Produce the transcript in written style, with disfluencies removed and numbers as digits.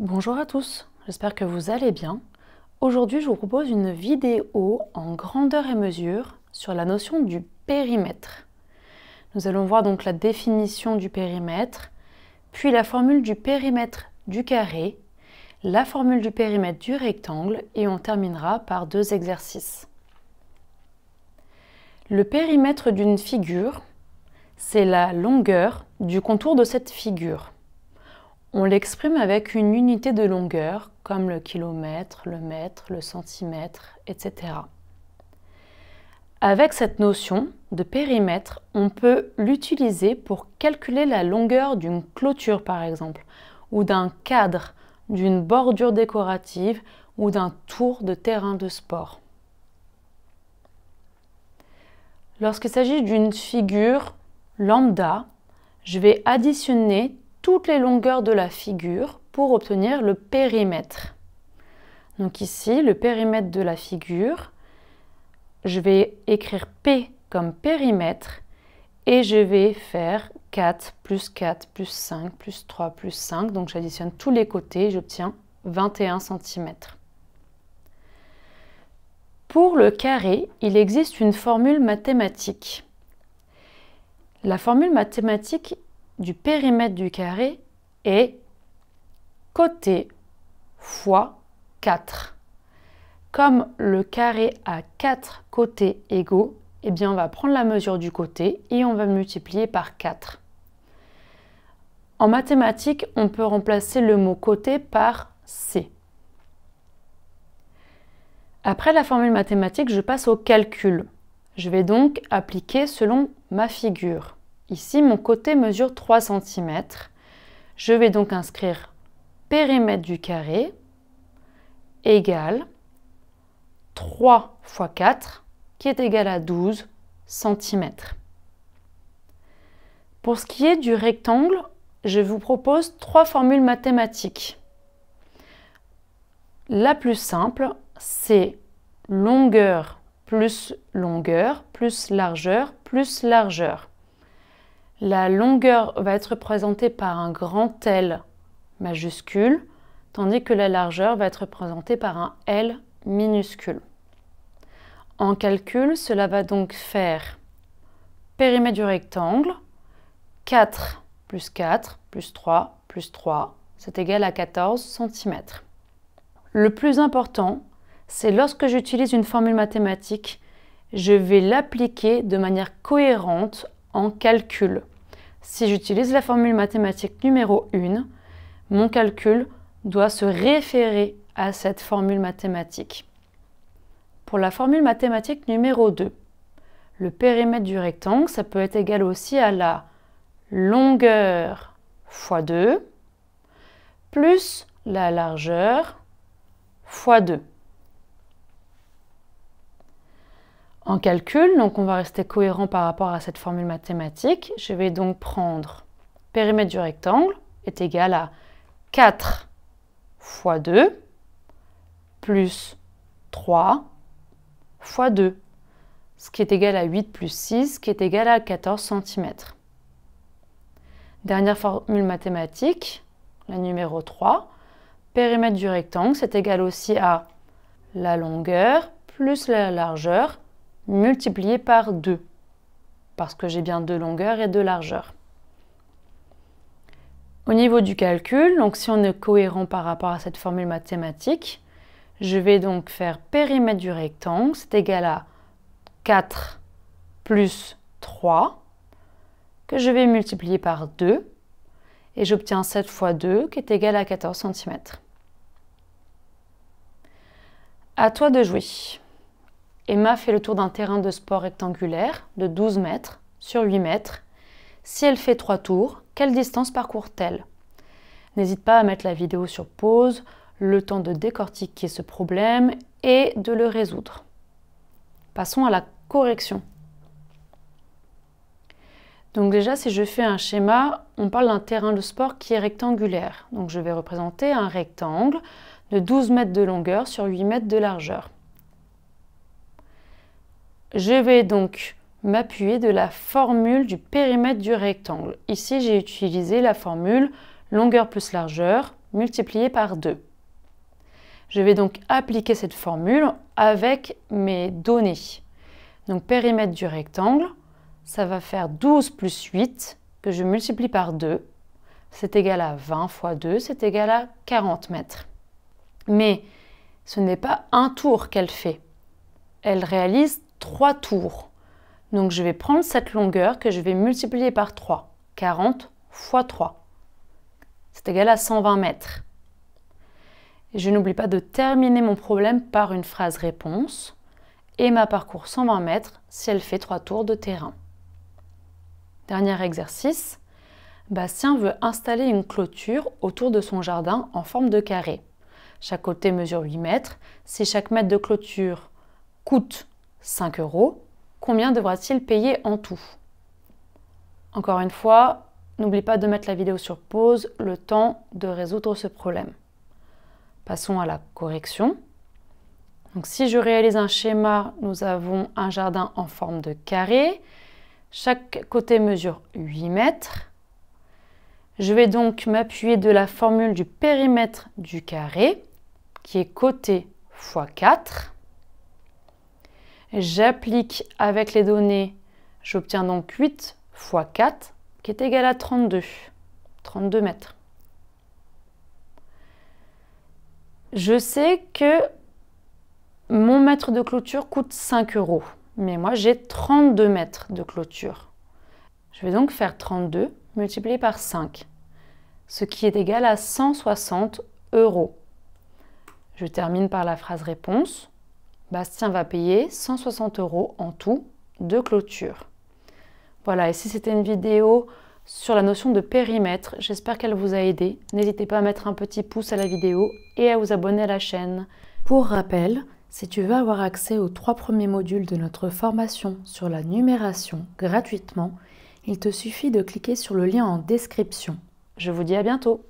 Bonjour à tous, j'espère que vous allez bien. Aujourd'hui, je vous propose une vidéo en grandeur et mesure sur la notion du périmètre. Nous allons voir donc la définition du périmètre, puis la formule du périmètre du carré, la formule du périmètre du rectangle et on terminera par deux exercices. Le périmètre d'une figure, c'est la longueur du contour de cette figure. On l'exprime avec une unité de longueur, comme le kilomètre, le mètre, le centimètre, etc. Avec cette notion de périmètre, on peut l'utiliser pour calculer la longueur d'une clôture, par exemple, ou d'un cadre, d'une bordure décorative ou d'un tour de terrain de sport. Lorsqu'il s'agit d'une figure lambda, je vais additionner toutes les longueurs de la figure pour obtenir le périmètre. Donc ici, le périmètre de la figure, je vais écrire P comme périmètre et je vais faire 4 plus 4 plus 5 plus 3 plus 5. Donc j'additionne tous les côtés, j'obtiens 21 cm. Pour le carré, il existe une formule mathématique. La formule mathématique du périmètre du carré est côté fois 4. Comme le carré a 4 côtés égaux, eh bien on va prendre la mesure du côté et on va multiplier par 4. En mathématiques, on peut remplacer le mot côté par C. Après la formule mathématique, je passe au calcul. Je vais donc appliquer selon ma figure. Ici, mon côté mesure 3 cm. Je vais donc inscrire périmètre du carré égale 3 fois 4 qui est égal à 12 cm. Pour ce qui est du rectangle, je vous propose 3 formules mathématiques. La plus simple, c'est longueur plus largeur plus largeur. La longueur va être représentée par un grand L majuscule, tandis que la largeur va être représentée par un L minuscule. En calcul, cela va donc faire périmètre du rectangle, 4 plus 4 plus 3 plus 3, c'est égal à 14 cm. Le plus important, c'est lorsque j'utilise une formule mathématique, je vais l'appliquer de manière cohérente en calcul. Si j'utilise la formule mathématique numéro 1, mon calcul doit se référer à cette formule mathématique. Pour la formule mathématique numéro 2, le périmètre du rectangle, ça peut être égal aussi à la longueur fois 2 plus la largeur fois 2. En calcul, donc on va rester cohérent par rapport à cette formule mathématique. Je vais donc prendre périmètre du rectangle est égal à 4 fois 2 plus 3 fois 2, ce qui est égal à 8 plus 6, qui est égal à 14 cm. Dernière formule mathématique, la numéro 3, périmètre du rectangle, c'est égal aussi à la longueur plus la largeur multiplié par 2, parce que j'ai bien 2 longueurs et 2 largeurs. Au niveau du calcul, donc si on est cohérent par rapport à cette formule mathématique, je vais donc faire périmètre du rectangle, c'est égal à 4 plus 3, que je vais multiplier par 2, et j'obtiens 7 fois 2, qui est égal à 14 cm. À toi de jouer. Emma fait le tour d'un terrain de sport rectangulaire de 12 mètres sur 8 mètres. Si elle fait 3 tours, quelle distance parcourt-elle? N'hésite pas à mettre la vidéo sur pause, le temps de décortiquer ce problème et de le résoudre. Passons à la correction. Donc déjà, si je fais un schéma, on parle d'un terrain de sport qui est rectangulaire. Donc je vais représenter un rectangle de 12 mètres de longueur sur 8 mètres de largeur. Je vais donc m'appuyer de la formule du périmètre du rectangle. Ici, j'ai utilisé la formule longueur plus largeur multiplié par 2. Je vais donc appliquer cette formule avec mes données. Donc périmètre du rectangle, ça va faire 12 plus 8 que je multiplie par 2. C'est égal à 20 fois 2, c'est égal à 40 mètres. Mais ce n'est pas un tour qu'elle fait. Elle réalise 3 tours. Donc je vais prendre cette longueur que je vais multiplier par 3. 40 fois 3. C'est égal à 120 mètres. Et je n'oublie pas de terminer mon problème par une phrase réponse. Emma parcourt 120 mètres si elle fait 3 tours de terrain. Dernier exercice. Bastien veut installer une clôture autour de son jardin en forme de carré. Chaque côté mesure 8 mètres. Si chaque mètre de clôture coûte 5 €, combien devra-t-il payer en tout? Encore une fois, n'oublie pas de mettre la vidéo sur pause, le temps de résoudre ce problème. Passons à la correction. Donc, si je réalise un schéma, nous avons un jardin en forme de carré. Chaque côté mesure 8 mètres. Je vais donc m'appuyer de la formule du périmètre du carré, qui est côté fois 4. J'applique avec les données, j'obtiens donc 8 fois 4, qui est égal à 32 mètres. Je sais que mon mètre de clôture coûte 5 €, mais moi j'ai 32 mètres de clôture. Je vais donc faire 32 multiplié par 5, ce qui est égal à 160 €. Je termine par la phrase réponse. Bastien va payer 160 € en tout de clôture. Voilà, et si c'était une vidéo sur la notion de périmètre, j'espère qu'elle vous a aidé. N'hésitez pas à mettre un petit pouce à la vidéo et à vous abonner à la chaîne. Pour rappel, si tu veux avoir accès aux 3 premiers modules de notre formation sur la numération gratuitement, il te suffit de cliquer sur le lien en description. Je vous dis à bientôt!